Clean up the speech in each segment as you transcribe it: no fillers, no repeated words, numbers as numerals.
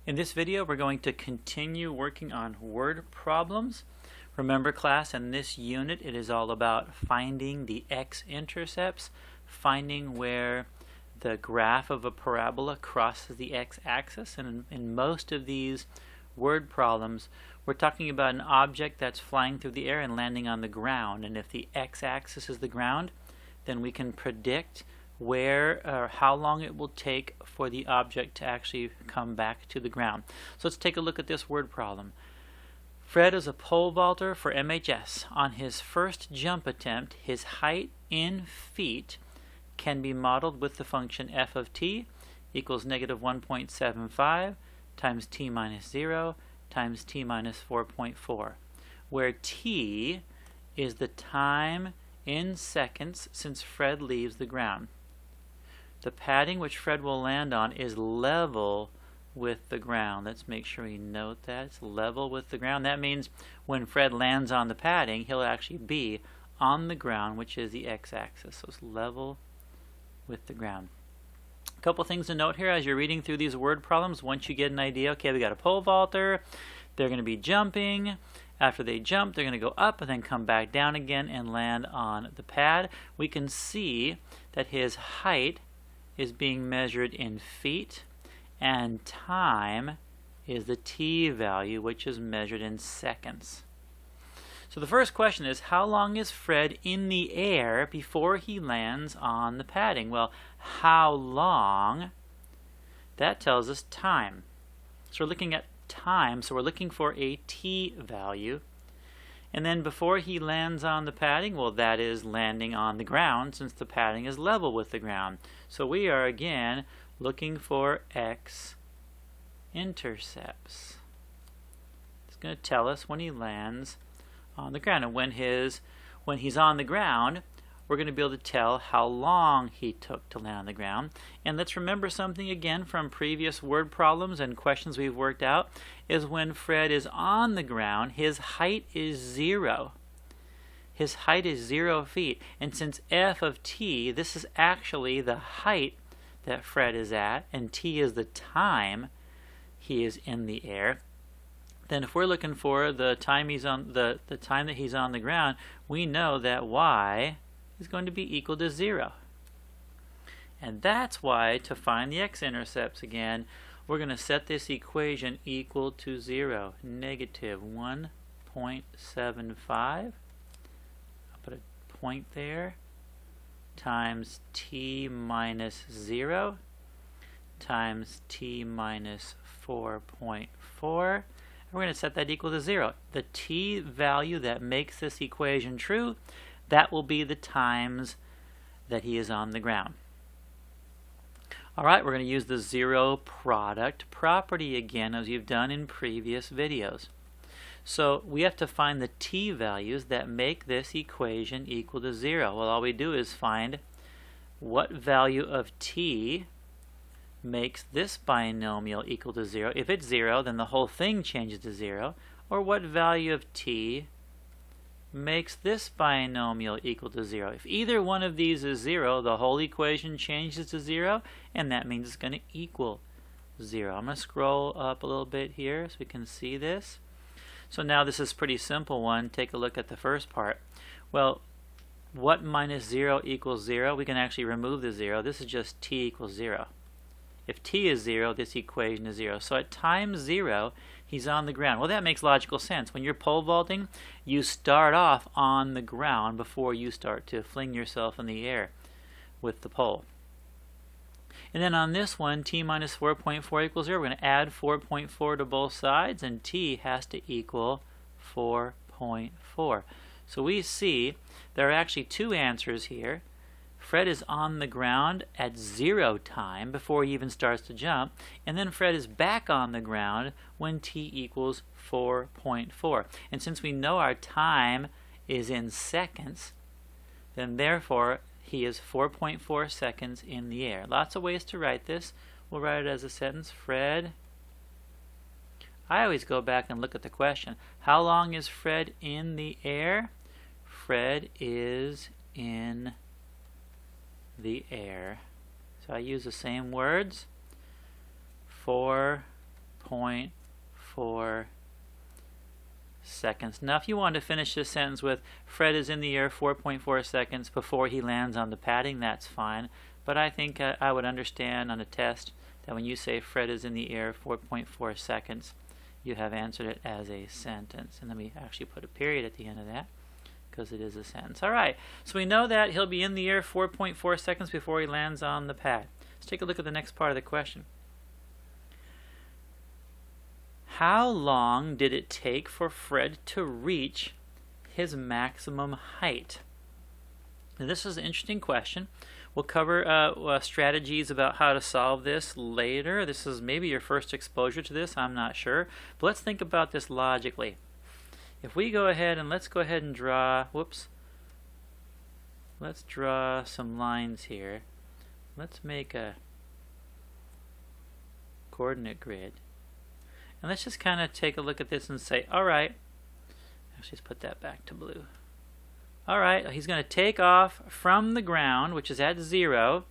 In this video, we're going to continue working on word problems. Remember, class, in this unit, it is all about finding the x-intercepts, finding where the graph of a parabola crosses the x-axis. And in most of these word problems, we're talking about an object that's flying through the air and landing on the ground. And if the x-axis is the ground, then we can predict where or how long it will take for the object to actually come back to the ground. So let's take a look at this word problem. Fred is a pole vaulter for MHS. On his first jump attempt, his height in feet can be modeled with the function f of t equals negative 1.75 times t minus 0 times t minus 4.4, where t is the time in seconds since Fred leaves the ground. The padding which Fred will land on is level with the ground. Let's make sure we note that. It's level with the ground. That means when Fred lands on the padding, he'll actually be on the ground, which is the x-axis. So it's level with the ground. A couple things to note here as you're reading through these word problems. Once you get an idea, okay, we got a pole vaulter. They're going to be jumping. After they jump, they're going to go up and then come back down again and land on the pad. We can see that his height is being measured in feet, and time is the t value, which is measured in seconds. So the first question is, how long is Fred in the air before he lands on the padding? Well, how long? That tells us time. So we're looking at time, so we're looking for a t value. And then before he lands on the padding, well, that is landing on the ground since the padding is level with the ground. So we are again looking for x-intercepts. It's going to tell us when he lands on the ground. And when he's on the ground, we're going to be able to tell how long he took to land on the ground. And let's remember something again from previous word problems and questions we've worked out, is when Fred is on the ground, his height is 0. His height is 0 feet. And since f of t, this is actually the height that Fred is at, and t is the time he is in the air, then if we're looking for the time he's on the time that he's on the ground, we know that y is going to be equal to 0. And that's why, to find the x-intercepts again, we're going to set this equation equal to 0, negative 1.75, I'll put a point there, times t minus 0 times t minus 4.4. We're going to set that equal to 0. The t value that makes this equation true, that will be the times that he is on the ground. All right, we're going to use the zero product property again, as you've done in previous videos. So we have to find the t values that make this equation equal to 0. Well, all we do is find what value of t makes this binomial equal to 0. If it's 0, then the whole thing changes to 0. Or what value of t makes this binomial equal to 0. If either one of these is 0, the whole equation changes to 0, and that means it's going to equal 0. I'm going to scroll up a little bit here so we can see this. So now this is a pretty simple one. Take a look at the first part. Well, what minus 0 equals 0? We can actually remove the 0. This is just t equals 0. If t is 0, this equation is 0. So at time 0, he's on the ground. Well, that makes logical sense. When you're pole vaulting, you start off on the ground before you start to fling yourself in the air with the pole. And then on this one, t minus 4.4 equals 0. We're going to add 4.4 to both sides, and t has to equal 4.4. So we see there are actually two answers here. Fred is on the ground at 0 time before he even starts to jump, and then Fred is back on the ground when t equals 4.4. And since we know our time is in seconds, then therefore he is 4.4 seconds in the air. Lots of ways to write this. We'll write it as a sentence. Fred, I always go back and look at the question. How long is Fred in the air? Fred is in the air. So I use the same words. 4.4 4.4 seconds. Now if you wanted to finish this sentence with Fred is in the air 4.4 seconds before he lands on the padding, that's fine. But I think I would understand on a test that when you say Fred is in the air 4.4 seconds, you have answered it as a sentence. And let me actually put a period at the end of that because it is a sentence. All right, so we know that he'll be in the air 4.4 seconds before he lands on the pad. Let's take a look at the next part of the question. How long did it take for Fred to reach his maximum height? Now, this is an interesting question. We'll cover strategies about how to solve this later. This is maybe your first exposure to this, I'm not sure. But let's think about this logically. If we go ahead and let's go ahead and draw, let's draw some lines here. Let's make a coordinate grid. And let's just kind of take a look at this and say, all right, actually let's put that back to blue. All right, he's going to take off from the ground, which is at 0,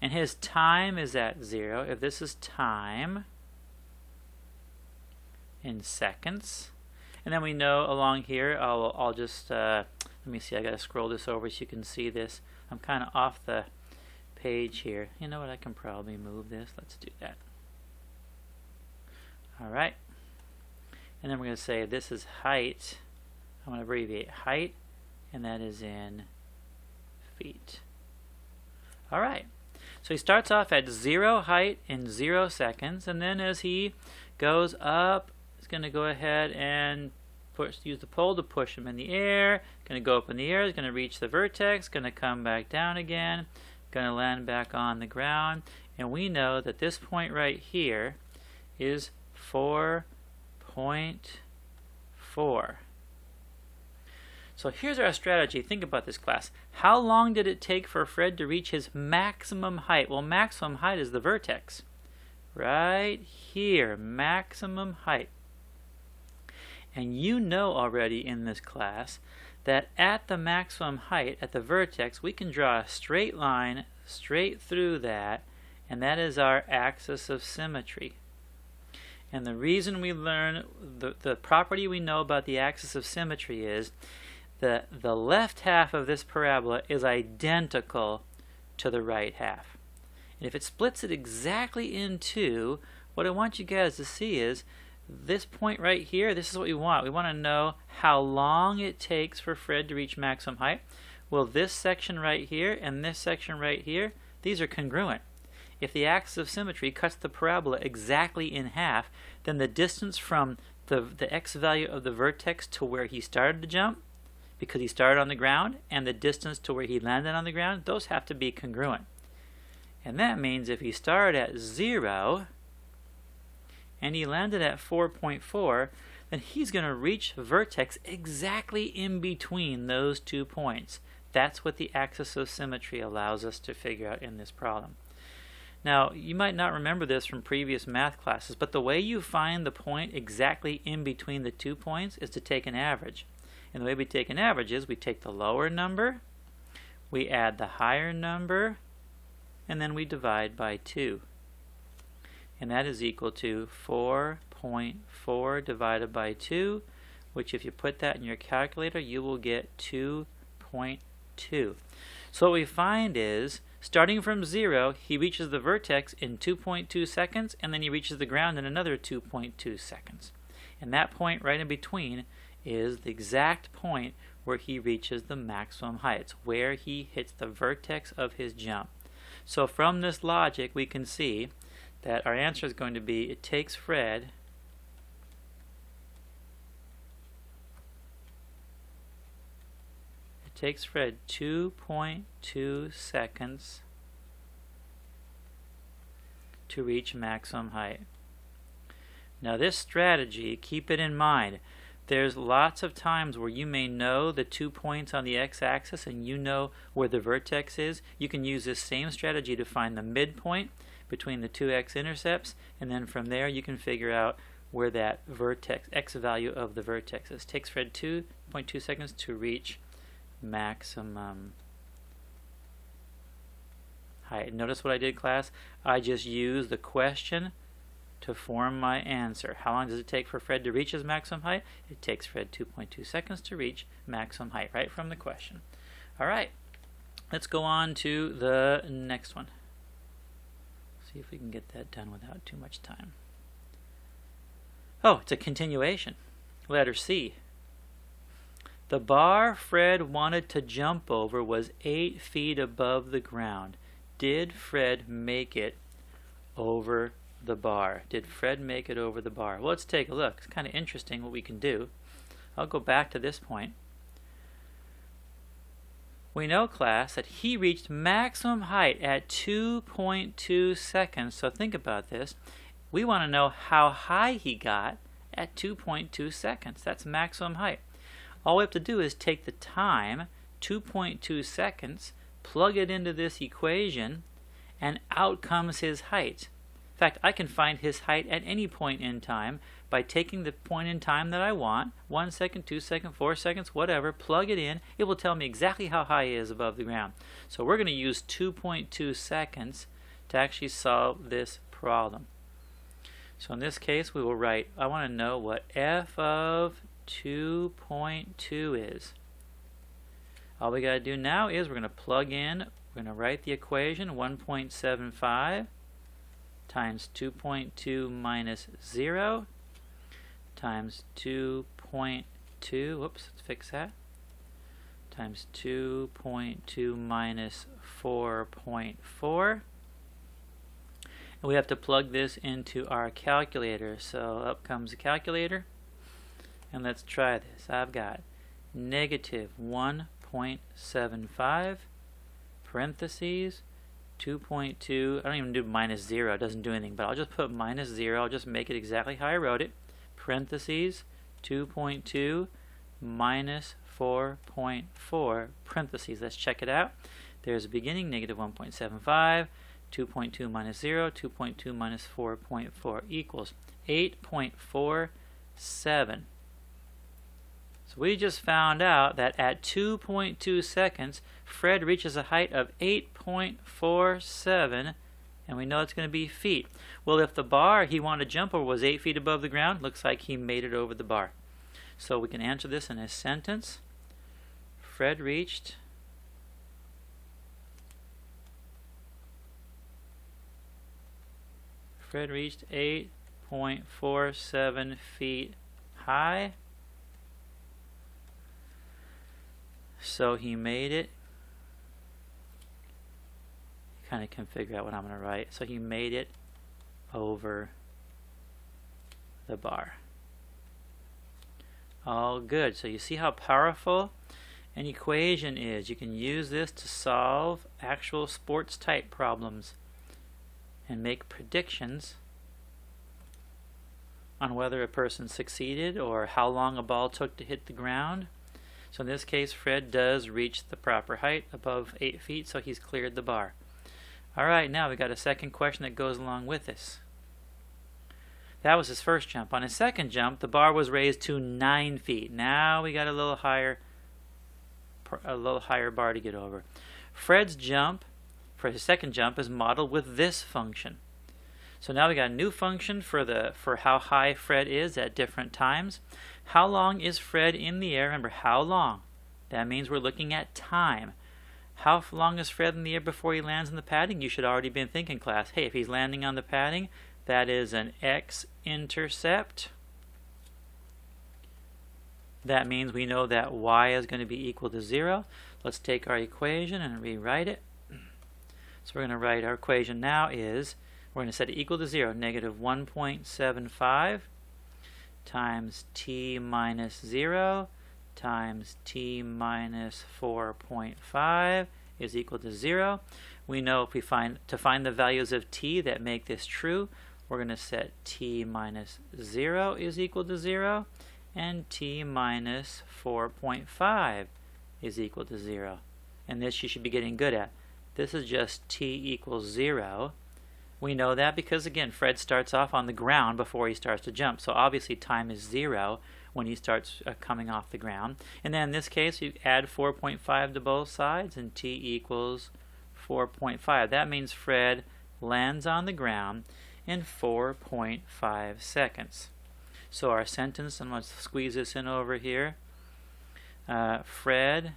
and his time is at 0. If this is time in seconds, and then we know along here, I'll just, let me see, I got to scroll this over so you can see this. I'm kind of off the page here. You know what, I can probably move this. Let's do that. All right, and then we're going to say this is height. I'm going to abbreviate height, and that is in feet. All right, so he starts off at 0 height in 0 seconds, and then as he goes up, he's going to go ahead and use the pole to push him in the air. Going to go up in the air, he's going to reach the vertex, going to come back down again, going to land back on the ground, and we know that this point right here is 4.4. So here's our strategy. Think about this, class. How long did it take for Fred to reach his maximum height? Well, maximum height is the vertex. Right here, maximum height. And you know already in this class that at the maximum height, at the vertex, we can draw a straight line straight through that, and that is our axis of symmetry. And the reason we learn the property we know about the axis of symmetry is that the left half of this parabola is identical to the right half. And if it splits it exactly in two, what I want you guys to see is this point right here, this is what we want. We want to know how long it takes for Fred to reach maximum height. Well, this section right here and this section right here, these are congruent. If the axis of symmetry cuts the parabola exactly in half, then the distance from the x value of the vertex to where he started to jump, because he started on the ground, and the distance to where he landed on the ground, those have to be congruent. And that means if he started at 0 and he landed at 4.4, then he's going to reach vertex exactly in between those 2 points. That's what the axis of symmetry allows us to figure out in this problem. Now, you might not remember this from previous math classes, but the way you find the point exactly in between the 2 points is to take an average. And the way we take an average is we take the lower number, we add the higher number, and then we divide by 2. And that is equal to 4.4 divided by 2, which if you put that in your calculator, you will get 2.2. So what we find is, starting from 0, he reaches the vertex in 2.2 seconds, and then he reaches the ground in another 2.2 seconds. And that point right in between is the exact point where he reaches the maximum height. It's where he hits the vertex of his jump. So from this logic, we can see that our answer is going to be, it takes Fred 2.2 seconds to reach maximum height. Now this strategy, keep it in mind, there's lots of times where you may know the 2 points on the x-axis and you know where the vertex is. You can use this same strategy to find the midpoint between the two x-intercepts, and then from there you can figure out where that vertex, x value of the vertex is. It takes Fred 2.2 seconds to reach maximum height. Notice what I did, class? I just used the question to form my answer. How long does it take for Fred to reach his maximum height? It takes Fred 2.2 seconds to reach maximum height, right from the question. All right, let's go on to the next one. See if we can get that done without too much time. Oh, it's a continuation. Letter C. The bar Fred wanted to jump over was 8 feet above the ground. Did Fred make it over the bar? Did Fred make it over the bar? Well, let's take a look. It's kind of interesting what we can do. I'll go back to this point. We know, class, that he reached maximum height at 2.2 seconds. So think about this. We want to know how high he got at 2.2 seconds. That's maximum height. All we have to do is take the time, 2.2 seconds, plug it into this equation, and out comes his height. In fact, I can find his height at any point in time by taking the point in time that I want, 1 second, 2 seconds, 4 seconds, whatever, plug it in. It will tell me exactly how high he is above the ground. So we're going to use 2.2 seconds to actually solve this problem. So in this case, we will write, I want to know what f of 2.2 is. All we got to do now is we're going to plug in, we're going to write the equation 1.75 times 2.2 minus 0 times 2.2, whoops, let's fix that, times 2.2 minus 4.4. And we have to plug this into our calculator. So up comes the calculator. And let's try this. I've got negative 1.75 parentheses 2.2. I don't even do minus 0. It doesn't do anything. But I'll just put minus 0. I'll just make it exactly how I wrote it. Parentheses 2.2 minus 4.4 parentheses. Let's check it out. There's a beginning, negative 1.75. 2.2 minus 0, 2.2 minus 4.4 equals 8.47. So we just found out that at 2.2 seconds, Fred reaches a height of 8.47, and we know it's going to be feet. Well, if the bar he wanted to jump over was 8 feet above the ground, looks like he made it over the bar. So we can answer this in a sentence. Fred reached 8.47 feet high. So he made it. You kind of can figure out what I'm going to write. So he made it over the bar. All good. So you see how powerful an equation is. You can use this to solve actual sports type problems and make predictions on whether a person succeeded or how long a ball took to hit the ground. So in this case, Fred does reach the proper height above 8 feet, so he's cleared the bar. All right, now we got a second question that goes along with this. That was his first jump. On his second jump, the bar was raised to 9 feet. Now we got a little higher bar to get over. Fred's jump for his second jump is modeled with this function. So now we got a new function for how high Fred is at different times. How long is Fred in the air? Remember, how long? That means we're looking at time. How long is Fred in the air before he lands in the padding? You should already been thinking, class, hey, if he's landing on the padding, that is an X-intercept. That means we know that y is going to be equal to 0. Let's take our equation and rewrite it. So we're going to write our equation now is, we're going to set it equal to 0, negative 1.75 times t minus 0 times t minus 4.5 is equal to 0. We know if we find the values of t that make this true, we're going to set t minus 0 is equal to 0 and t minus 4.5 is equal to 0. And this you should be getting good at. This is just t equals 0. We know that because, again, Fred starts off on the ground before he starts to jump. So obviously time is 0 when he starts coming off the ground. And then in this case, you add 4.5 to both sides, and t equals 4.5. That means Fred lands on the ground, in 4.5 seconds. So our sentence, and let's squeeze this in over here. Fred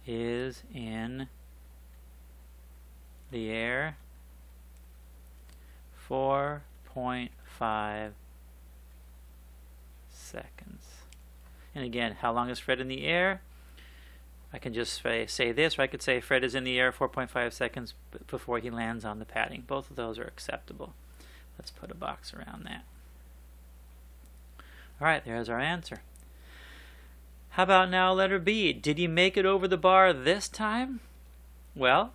is in the air 4.5 seconds. And again, how long is Fred in the air? I can just say this, or I could say Fred is in the air 4.5 seconds before he lands on the padding. Both of those are acceptable. Let's put a box around that. Alright, there's our answer. How about now letter B? Did he make it over the bar this time? Well,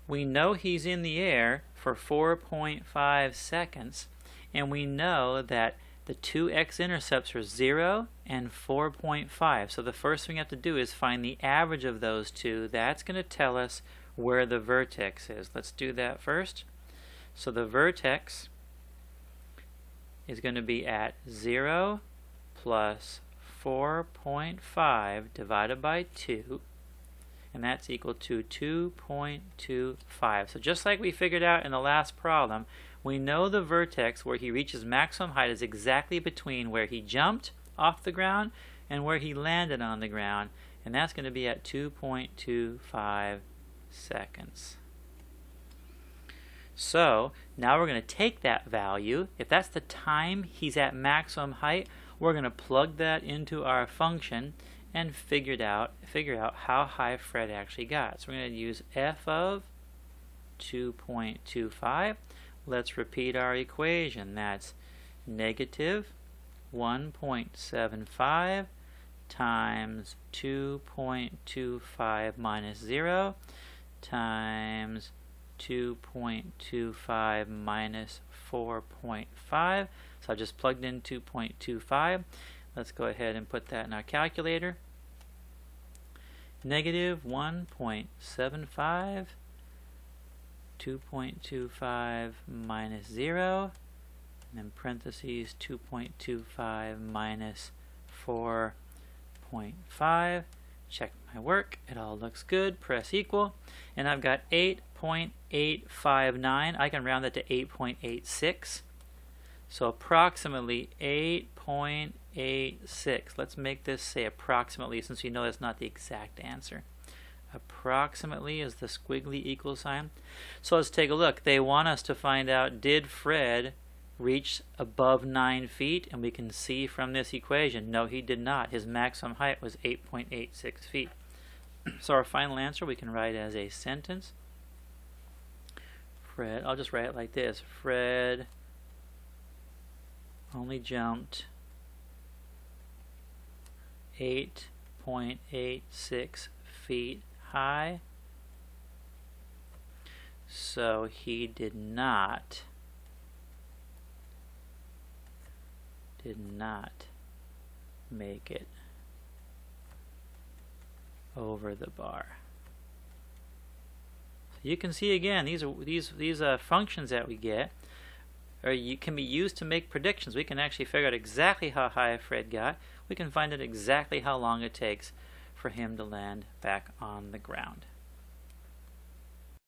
we know he's in the air for 4.5 seconds, and we know that the two X-intercepts are 0 and 4.5. So the first thing we have to do is find the average of those two. That's going to tell us where the vertex is. Let's do that first. So the vertex is going to be at 0 plus 4.5 divided by 2, and that's equal to 2.25. So just like we figured out in the last problem, we know the vertex where he reaches maximum height is exactly between where he jumped off the ground and where he landed on the ground, and that's going to be at 2.25 seconds. So now we're going to take that value. If that's the time he's at maximum height, we're going to plug that into our function and figure out how high Fred actually got. So we're going to use f of 2.25. Let's repeat our equation. That's negative 1.75 times 2.25 minus 0 times 2.25 minus 4.5. So I just plugged in 2.25. Let's go ahead and put that in our calculator. Negative 1.75, 2.25 minus 0, and then parentheses 2.25 minus 4.5. Check my work. It all looks good. Press equal. And I've got 8.859. I can round that to 8.86. So approximately 8.86. Let's make this say approximately, since we know that's not the exact answer. Approximately is the squiggly equal sign. So let's take a look. They want us to find out, did Fred reach above 9 feet? And we can see from this equation, no, he did not. His maximum height was 8.86 feet. So our final answer we can write as a sentence. Fred, I'll just write it like this. Fred only jumped 8.86 feet high, so he did not make it over the bar. So you can see again, these functions that we get can be used to make predictions. We can actually figure out exactly how high Fred got. We can find out exactly how long it takes for him to land back on the ground.